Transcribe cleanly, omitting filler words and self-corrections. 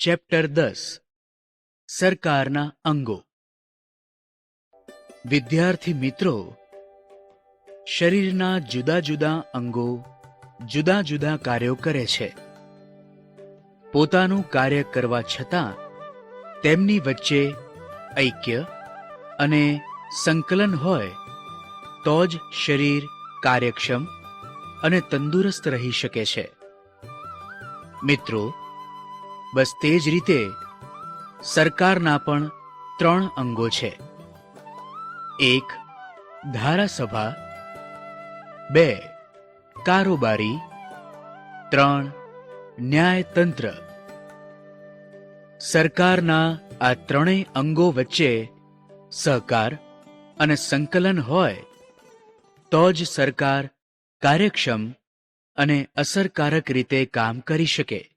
Chapter 10 સરકારના અંગો. વિદ્યાર્થી મિત્રો, શરીરના જુદા જુદા અંગો જુદા જુદા કાર્યો કરે છે. પોતાનું કાર્ય કરવા છતાં તેમની વચ્ચે ઐક્ય અને સંકલન હોય તો જ શરીર કાર્યક્ષમ અને તંદુરસ્ત રહી શકે છે. મિત્રો, બસ તે જ રીતે સરકારના પણ 3 અંગો છે. 1. ધારાસભા, 2. કારોબારી, 3. ન્યાયતંત્ર. સરકારના આ 3 અંગો વચ્ચે સહકાર અને સંકલન હોય તો જ સરકાર કાર્યક્ષમ અને અસરકારક રીતે કામ કરી શકે.